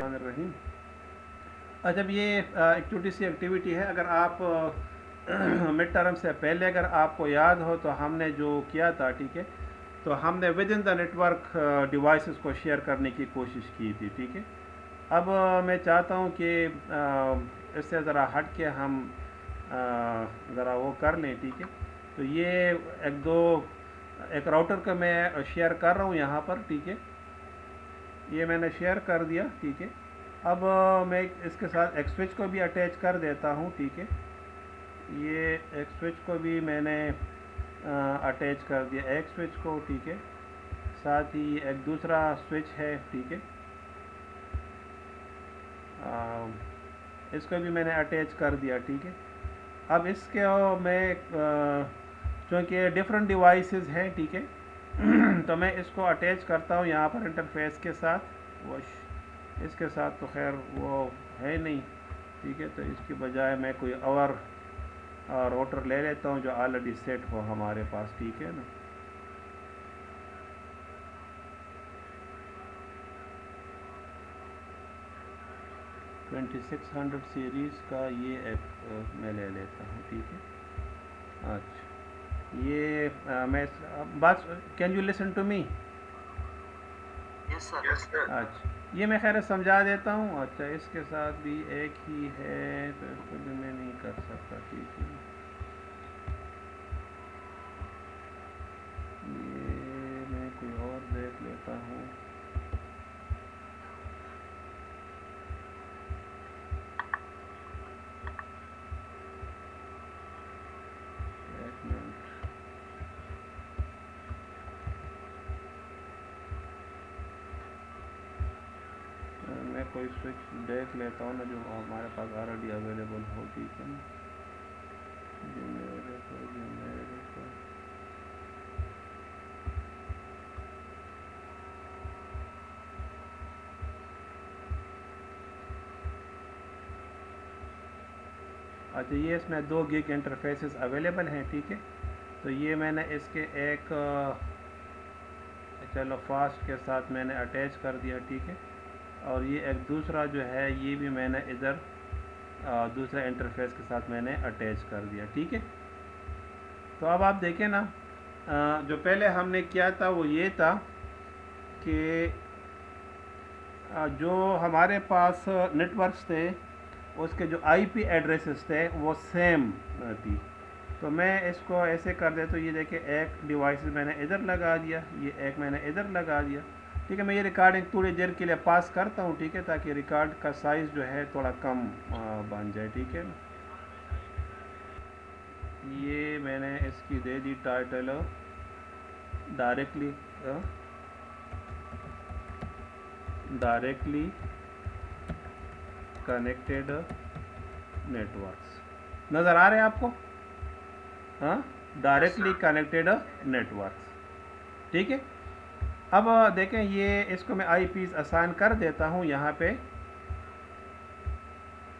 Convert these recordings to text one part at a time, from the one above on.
रहीम। अच्छा, अब ये एक छोटी सी एक्टिविटी है। अगर आप मिड टर्म से पहले अगर आपको याद हो तो हमने जो किया था, ठीक है, तो हमने with in the network devices को शेयर करने की कोशिश की थी, ठीक है। अब मैं चाहता हूँ कि इससे ज़रा हट के हम ज़रा वो कर लें, ठीक है। तो ये एक राउटर का मैं शेयर कर रहा हूँ यहाँ पर, ठीक है। ये मैंने शेयर कर दिया, ठीक है। अब मैं इसके साथ एक स्विच को भी अटैच कर देता हूँ, ठीक है। ये एक स्विच को भी मैंने अटैच कर दिया, एक स्विच को, ठीक है। साथ ही एक दूसरा स्विच है, ठीक है। इसको भी मैंने अटैच कर दिया, ठीक है। अब इसके मैं चूँकि डिफरेंट डिवाइसेस हैं, ठीक है, तो मैं इसको अटैच करता हूँ यहाँ पर इंटरफेस के साथ। वो इसके साथ तो खैर वो है नहीं, ठीक है। तो इसकी बजाय मैं कोई और राउटर ले लेता हूँ जो ऑलरेडी सेट हो हमारे पास, ठीक है ना। ट्वेंटी 600 सीरीज़ का ये एक मैं ले लेता हूँ, ठीक है। अच्छा, ये मैं बात, can you listen to me? Yes sir. अच्छा, ये मैं खैर समझा देता हूँ। अच्छा, इसके साथ भी एक ही है तो इसको भी मैं नहीं कर सकता, ठीक है। ये मैं कोई और देख लेता हूँ। एक मिनट, मैं कोई स्विच देख लेता हूँ ना जो हमारे पास ऑलरेडी अवेलेबल हो, ठीक है ना। जेनेरिक अच्छा, ये इसमें 2 गिग इंटरफेसेस अवेलेबल हैं, ठीक है। तो ये मैंने इसके एक चलो फास्ट के साथ मैंने अटैच कर दिया, ठीक है। और ये एक दूसरा जो है ये भी मैंने इधर दूसरे इंटरफेस के साथ मैंने अटैच कर दिया, ठीक है। तो अब आप देखें ना, जो पहले हमने किया था वो ये था कि जो हमारे पास नेटवर्क्स थे उसके जो आईपी एड्रेसेस थे वो सेम थी। तो मैं इसको ऐसे कर देता हूँ, ये देखिए एक डिवाइस मैंने इधर लगा दिया, ये एक मैंने इधर लगा दिया, ठीक है। मैं ये रिकॉर्डिंग थोड़ी देर के लिए पास करता हूँ, ठीक है, ताकि रिकॉर्ड का साइज़ जो है थोड़ा कम बन जाए, ठीक है ना। ये मैंने इसकी दे दी title directly directly connected networks. नज़र आ रहे हैं आपको? हाँ, डायरेक्टली कनेक्टेड नेटवर्क्स, ठीक है। अब देखें, ये इसको मैं आई पीज़ असाइन कर देता हूँ यहाँ पे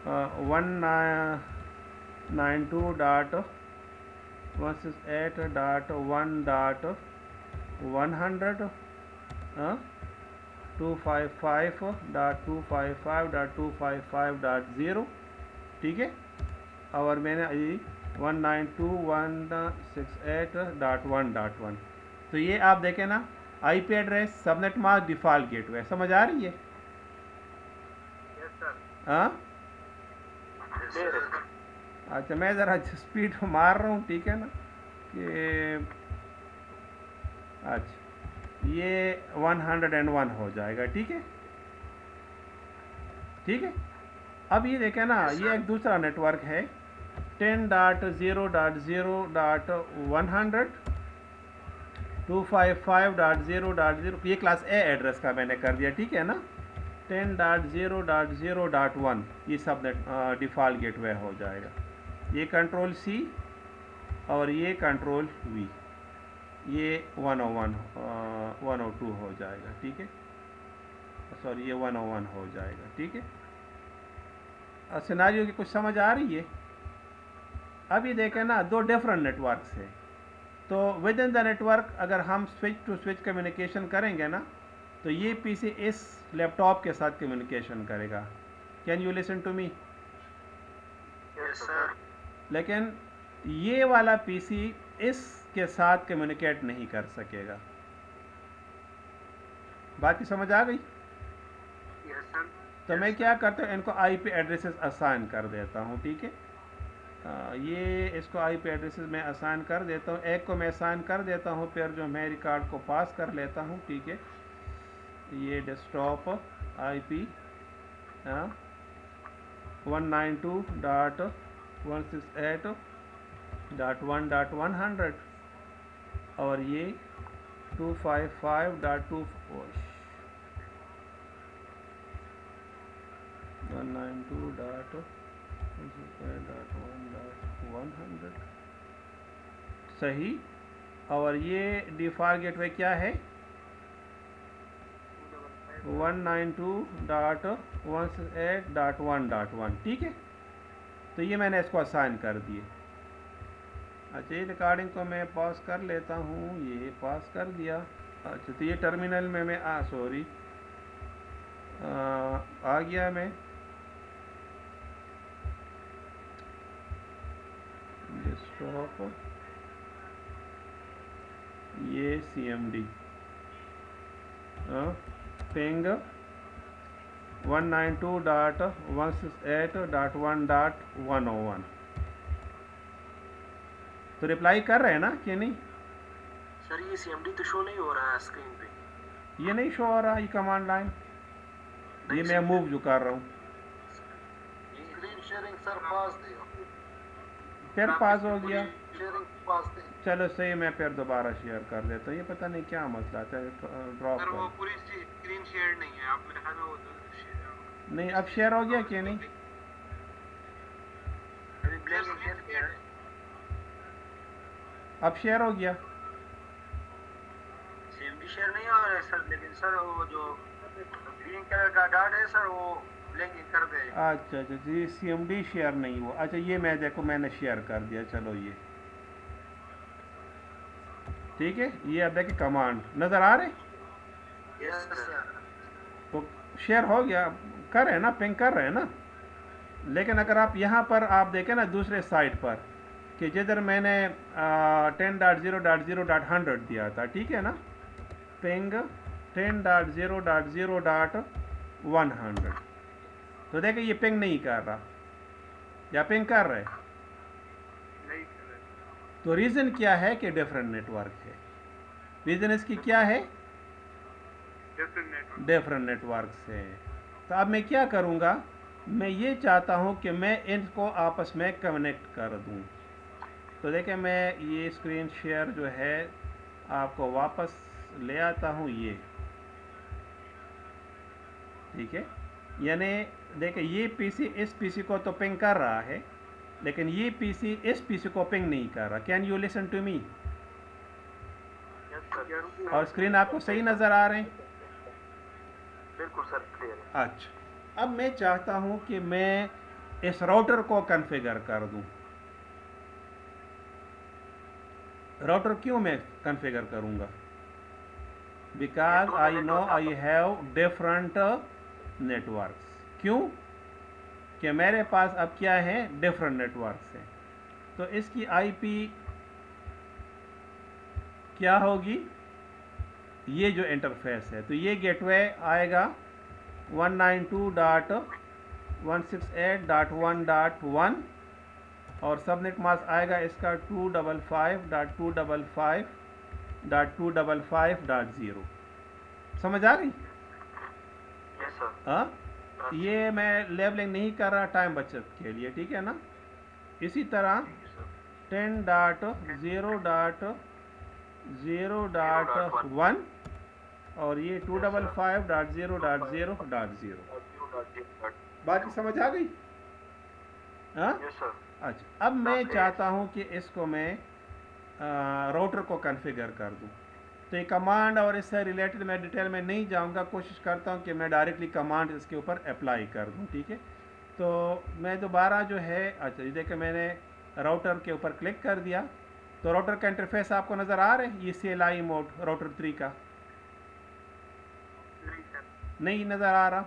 192.168.1.100 255.255.255.0, ठीक है। और मैंने 192.168.1.1। तो ये आप देखें ना, IP address, subnet mask, default gateway, समझ आ रही है? हाँ, अच्छा, मैं ज़रा स्पीड मार रहा हूँ, ठीक है ना, कि अच्छा ये 101 हो जाएगा, ठीक है, ठीक है। अब ये देखें ना, ये एक दूसरा नेटवर्क है 10.0.0.100 255.0.0, ये क्लास ए एड्रेस का मैंने कर दिया, ठीक है ना। 10.0.0.1 ये सब नेट डिफ़ॉल्ट गेटवे हो जाएगा। ये कंट्रोल सी और ये कंट्रोल वी, ये 101 102 हो जाएगा, ठीक है। सॉरी, ये 101 हो जाएगा, ठीक है। सिनारियो की कुछ समझ आ रही है? अब ये देखें ना, दो डिफरेंट नेटवर्क्स है। तो विद इन द नेटवर्क अगर हम स्विच टू स्विच कम्युनिकेशन करेंगे ना, तो ये पीसी इस लैपटॉप के साथ कम्युनिकेशन करेगा। Can you listen to me? Yes sir. लेकिन ये वाला पीसी इसके साथ कम्युनिकेट नहीं कर सकेगा। बात की समझ आ गई? Yes sir. तो मैं क्या करता हूँ, इनको आईपी एड्रेसेस असाइन कर देता हूँ, ठीक है। ये इसको आईपी एड्रेसेस में असाइन कर देता हूँ, एक को मैं असाइन कर देता हूँ, फिर जो मैं रिकॉर्ड को पास कर लेता हूँ, ठीक है। ये डेस्कटॉप आईपी 192.168.1.100 और ये 255.2 192.168.1.100 सही। और ये डिफ़ॉल्ट गेटवे क्या है? 192.168.1.1, ठीक है। तो ये मैंने इसको असाइन कर दिए। अच्छा, ये रिकॉर्डिंग को मैं पॉज कर लेता हूँ, ये पॉज कर दिया। अच्छा, तो ये टर्मिनल में मैं सॉरी आ गया मैं डेस्कटॉप, ये CMD पिंग 192.168.1.101। तो रिप्लाई कर रहे हैं ना कि नहीं? सर ये CMD तो शो नहीं हो रहा है स्क्रीन पे। ये नहीं शो हो रहा, ये कमांड लाइन, ये मैं मूव जो कर रहा हूँ। स्क्रीन शेयरिंग सर पास दिया, फिर पास हो गया। शेयरिंग पास दे। चलो सही, मैं फिर दोबारा शेयर कर देता हूँ। ये पता नहीं क्या मसला था, ड्रॉप सर वो कर। पूरी स्क्रीन शेयर नहीं है, आप मेरे वो नहीं, अब शेयर हो गया कि नहीं? अभी ब्लैक शेयर किया है। अब शेयर हो गया। CMD शेयर नहीं हो रहा है सर, लेकिन सर वो जो ग्रीन कलर का डॉट है सर वो ब्लैंकिंग कर दे। अच्छा जी, CMD शेयर नहीं हुआ। अच्छा, ये मैं देखो मैंने शेयर कर दिया। चलो ये ठीक है। ये अब देखिए कमांड नज़र आ रहे? Yes sir. तो शेयर हो गया, कर रहे हैं ना, पिंग कर रहे हैं ना। लेकिन अगर आप यहाँ पर आप देखें ना दूसरे साइड पर कि जिधर मैंने 10.0.0.100 दिया था, ठीक है ना, पिंग 10.0.0.100, तो देखिए ये पिंग नहीं कर रहा या पिंग कर रहे? नहीं कर रहे। तो रीज़न क्या है कि डिफरेंट नेटवर्क है। रीज़न इसकी क्या है? डिफरेंट नेटवर्क से। तो अब मैं क्या करूँगा, मैं ये चाहता हूँ कि मैं इनको आपस में कनेक्ट कर दूँ। तो देखिए मैं ये स्क्रीन शेयर जो है आपको वापस ले आता हूँ, ये ठीक है। यानी देखिए ये पीसी इस पीसी को तो पिंग कर रहा है, लेकिन ये पीसी इस पीसी को पिंग नहीं कर रहा। Can you listen to me? और स्क्रीन आपको सही नज़र आ रहे हैं? बिल्कुल सर, क्लियर है। अच्छा, अब मैं चाहता हूं कि मैं इस राउटर को कॉन्फ़िगर कर दूं। राउटर क्यों मैं कॉन्फ़िगर करूंगा? Because I know I have different networks. क्यों? कि मेरे पास अब क्या है, डिफरेंट नेटवर्क्स हैं। तो इसकी आईपी क्या होगी? ये जो इंटरफेस है, तो ये गेटवे आएगा 192.168.1.1 और सबनेट मास्क आएगा इसका 255.255.255.0। समझ आ गई? Yes sir. हाँ, ये मैं लेबलिंग नहीं कर रहा टाइम बचत के लिए, ठीक है ना। इसी तरह 10.0.0.1 और ये 255.0.0.0। बाकी समझ आ गई? हाँ, यस सर। अच्छा, अब मैं चाहता हूँ कि इसको मैं राउटर को कॉन्फ़िगर कर दूँ। तो ये कमांड और इससे रिलेटेड मैं डिटेल में नहीं जाऊँगा, कोशिश करता हूँ कि मैं डायरेक्टली कमांड इसके ऊपर अप्लाई कर दूँ, ठीक है। तो मैं दोबारा जो है, अच्छा ये देखिए मैंने राउटर के ऊपर क्लिक कर दिया, तो राउटर का इंटरफेस आपको नज़र आ रहा है, ये CLI मोड राउटर 3 का। नहीं नज़र आ रहा?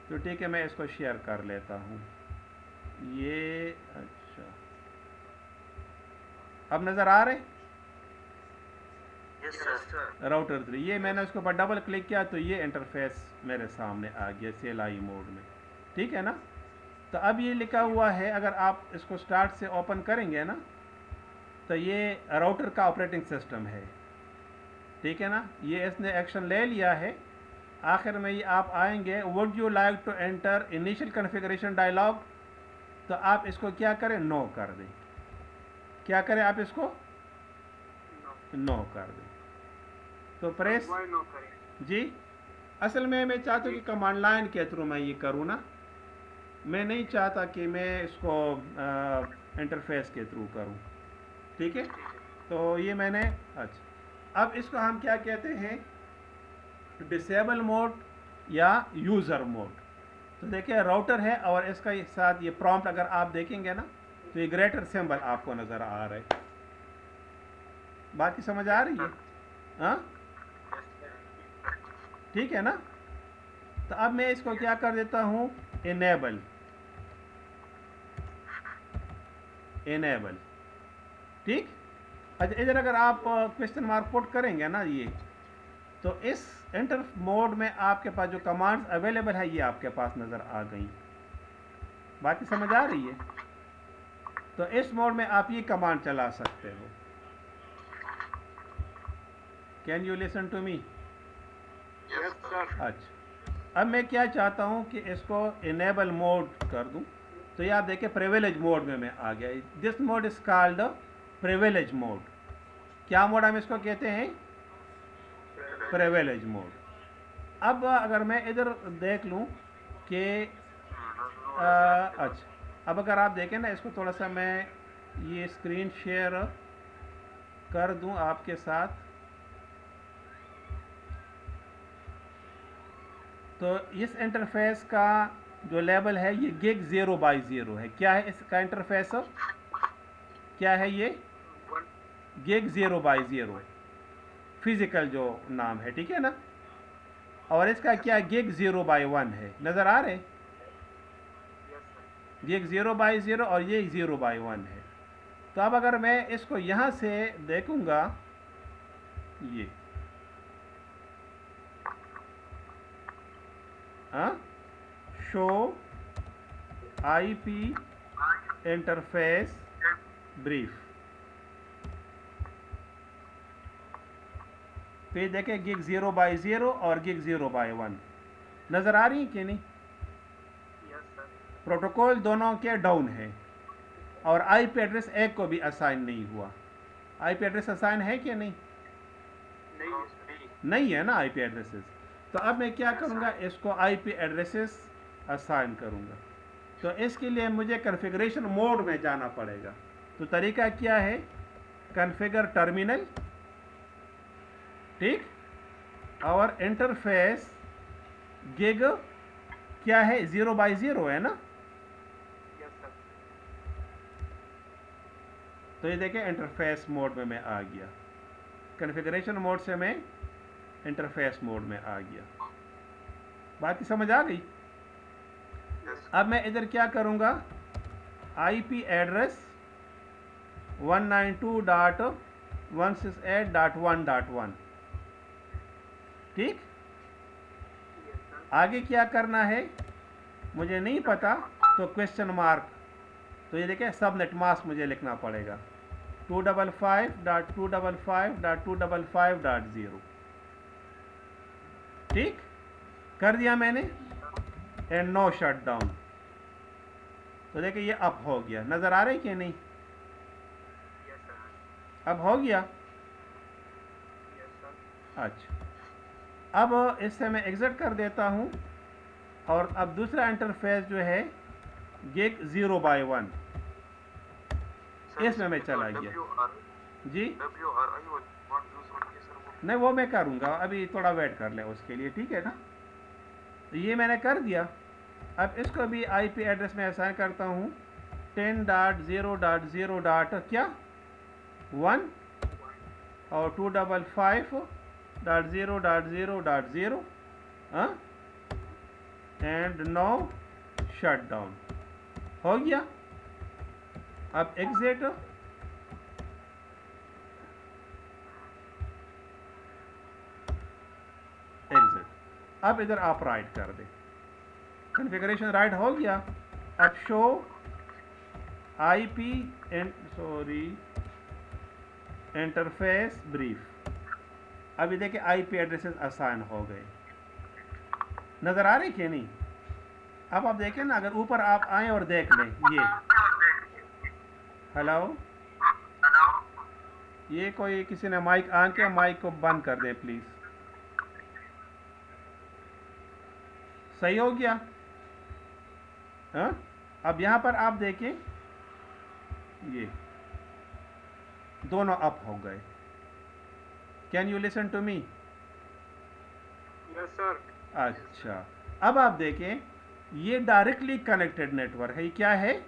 तो ठीक है, मैं इसको शेयर कर लेता हूँ। ये अच्छा, अब नज़र आ रहे? Yes sir. राउटर 3, ये मैंने उसके ऊपर डबल क्लिक किया तो ये इंटरफेस मेरे सामने आ गया CLI मोड में, ठीक है ना। तो अब ये लिखा हुआ है, अगर आप इसको स्टार्ट से ओपन करेंगे ना तो ये राउटर का ऑपरेटिंग सिस्टम है, ठीक है ना। ये इसने एक्शन ले लिया है। आखिर में ये आप आएंगे, would you like to enter initial configuration dialogue, तो आप इसको क्या करें, नो कर दें। क्या करें आप इसको, नो कर दें। तो प्रेस नो करें जी, असल में मैं चाहता हूँ कि कमांड लाइन के थ्रू मैं ये करूँ ना, मैं नहीं चाहता कि मैं इसको इंटरफेस के थ्रू करूँ, ठीक है। तो ये मैंने, अच्छा अब इसको हम क्या कहते हैं, डिसेबल मोड या यूज़र मोड। तो देखिए राउटर है और इसका साथ ये प्रॉम्प्ट अगर आप देखेंगे ना तो ये ग्रेटर सिंबल आपको नज़र आ रहा है। बाकी समझ आ रही है? हाँ, ठीक है ना। तो अब मैं इसको क्या कर देता हूँ, इनेबल, इनेबल, ठीक। अच्छा इधर अगर आप क्वेश्चन मार्क पुट करेंगे ना ये, तो इस एंटर मोड में आपके पास जो कमांड्स अवेलेबल है ये आपके पास नज़र आ गई। बाकी समझ आ रही है? तो इस मोड में आप ये कमांड चला सकते हो। Can you listen to me? Yes sir. अच्छा, अब मैं क्या चाहता हूँ कि इसको इनेबल मोड कर दूँ, तो ये आप देखिए प्रिविलेज मोड में मैं आ गया। This mode is called privilege mode. क्या मोड हम इसको कहते हैं, प्रिविलेज मोड। अब अगर मैं इधर देख लूँ कि अच्छा, अब अगर आप देखें ना, इसको थोड़ा सा मैं ये स्क्रीन शेयर कर दूं आपके साथ, तो इस इंटरफेस का जो लेवल है ये गिग 0x0 है। क्या है इसका इंटरफेस, क्या है ये, गिग 0x0 फिजिकल जो नाम है, ठीक है ना। और इसका क्या गिग 0x1 है, नज़र आ रहे, गिग 0x0 और ये 0x1 है। तो अब अगर मैं इसको यहाँ से देखूँगा, ये शो IP इंटरफेस ब्रीफ पे देखें, गिग 0x0 और गिग 0x1 नज़र आ रही है कि नहीं। प्रोटोकॉल दोनों के डाउन है और IP एड्रेस एक को भी असाइन नहीं हुआ। IP एड्रेस असाइन है कि नहीं, नहीं है ना IP एड्रेसेस। तो अब मैं क्या करूँगा, इसको IP एड्रेसेस असाइन करूँगा। तो इसके लिए मुझे कॉन्फ़िगरेशन मोड में जाना पड़ेगा। तो तरीका क्या है, कॉन्फ़िगर टर्मिनल, ठीक, और इंटरफेस गिग क्या है, 0x0 है ना। तो ये देखें इंटरफेस मोड में मैं आ गया, कॉन्फ़िगरेशन मोड से मैं इंटरफेस मोड में आ गया। बाकी समझ आ गई? अब मैं इधर क्या करूँगा, IP एड्रेस 192.168.1.1, ठीक। आगे क्या करना है मुझे नहीं पता, तो क्वेश्चन मार्क, तो ये देखें सबनेट मास्क मुझे लिखना पड़ेगा 255.255.255.0, ठीक, कर दिया मैंने। And no shut down. तो देखिए ये अप हो गया, नज़र आ रही कि नहीं, अब हो गया। अच्छा, अब इससे मैं एग्जिट कर देता हूँ और अब दूसरा इंटरफेस जो है गिग 0x1 इसमें मैं चला गया जी। नहीं वो मैं करूँगा, अभी थोड़ा वेट कर लें उसके लिए, ठीक है ना। तो ये मैंने कर दिया। अब इसको भी IP एड्रेस में असाइन करता हूँ 10.0.0. क्या 1 और 255.0.0.0, एंड नो शट डाउन। हो गया। अब एग्जिट, एग्जिट। अब इधर आप राइट कर दें, कॉन्फ़िगरेशन राइट हो गया। अब show IP and interface brief. अभी देखिए आईपी एड्रेसेस असाइन हो गए, नजर आ रही कि नहीं? अब आप देखें ना, अगर ऊपर आप आए और देख लें, ये हेलो, ये कोई किसी ने माइक ऑन किया, माइक को बंद कर दें प्लीज। सही हो गया। हाँ, अब यहां पर आप देखें, ये दोनों अप हो गए। Can you listen to me? Yes sir. अच्छा, अब आप देखें, ये डायरेक्टली कनेक्टेड नेटवर्क है। ये क्या है?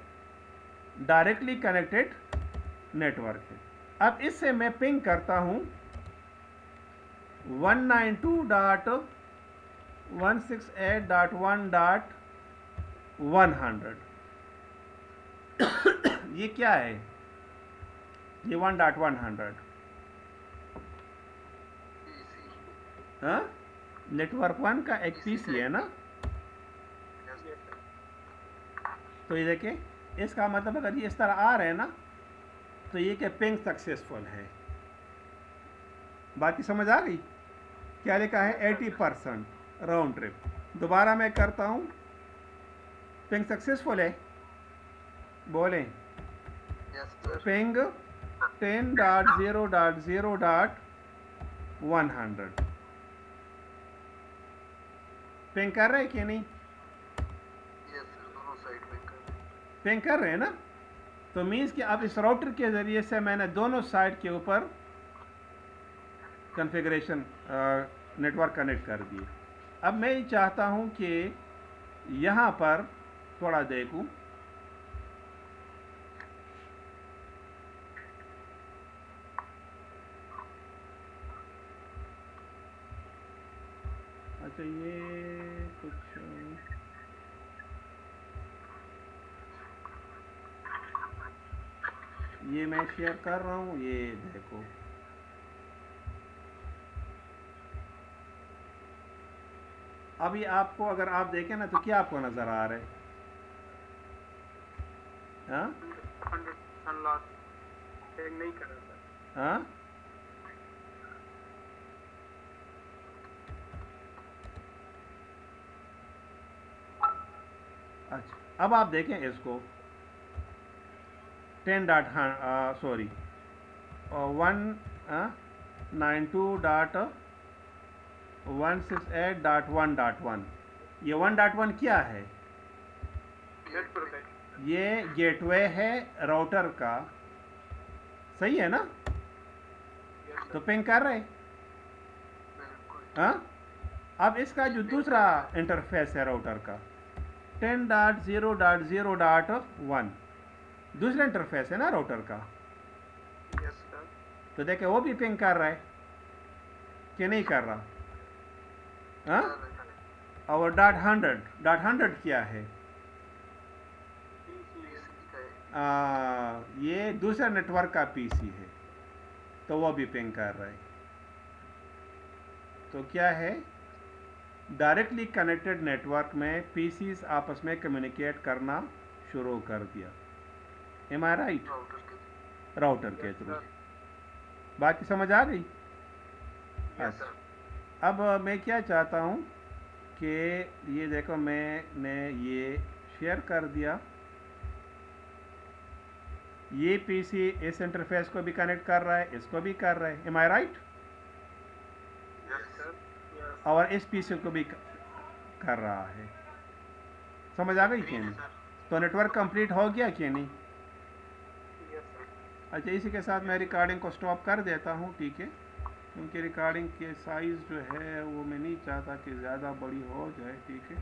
डायरेक्टली कनेक्टेड नेटवर्क है। अब इससे मैं पिंग करता हूं 192.168.1.100। ये क्या है? ये 1.100। हाँ, नेटवर्क 1 का एक पीसी है ना। तो ये देखिए, इसका मतलब अगर ये इस तरह आ रहे हैं ना, तो ये कि पिंग सक्सेसफुल है। बात की समझ आ गई? क्या लिखा है? 80% राउंड ट्रिप। दोबारा मैं करता हूं, पिंग सक्सेसफुल है, बोलें पिंग 10.0.0.100। पिंग कर रहे हैं कि नहीं? पिंग कर रहे हैं ना। तो मीन्स कि अब इस राउटर के ज़रिए से मैंने दोनों साइड के ऊपर कॉन्फ़िगरेशन नेटवर्क कनेक्ट कर दिए। अब मैं ये चाहता हूं कि यहाँ पर थोड़ा देखूं। अच्छा, ये कुछ ये मैं शेयर कर रहा हूँ, ये देखो। अभी आपको अगर आप देखें ना, तो क्या आपको नजर आ रहा है? हाँ, नहीं कर रहा सर। हाँ, अच्छा, अब आप देखें इसको 192.168.1.1। ये 1.1 क्या है? ये गेटवे है राउटर का, सही है ना? तो पिंग कर रहे। हाँ, अब इसका जो दूसरा इंटरफेस है राउटर का 10.0.0.1, दूसरा इंटरफेस है ना राउटर का। तो देखे वो भी पिंग कर रहा है कि नहीं कर रहा? हाँ, और .100 क्या है? ये दूसरा नेटवर्क का पीसी है, तो वो भी पिंग कर रहा है। तो क्या है? डायरेक्टली कनेक्टेड नेटवर्क में पीसीस आपस में कम्युनिकेट करना शुरू कर दिया। एम आई राइट? राउटर के थ्रू। बात की समझ आ गई? अच्छा, अब मैं क्या चाहता हूँ कि ये देखो, मैंने ये शेयर कर दिया। ये पीसी इस इंटरफेस को भी कनेक्ट कर रहा है, इसको भी कर रहा है। एम आई राइट? और इस पीसी को भी कर रहा है। समझ आ गई कि नहीं? तो नेटवर्क कंप्लीट हो गया कि नहीं? अच्छा, इसी के साथ मैं रिकॉर्डिंग को स्टॉप कर देता हूँ, ठीक है? क्योंकि रिकॉर्डिंग के साइज़ जो है वो मैं नहीं चाहता कि ज़्यादा बड़ी हो जाए, ठीक है?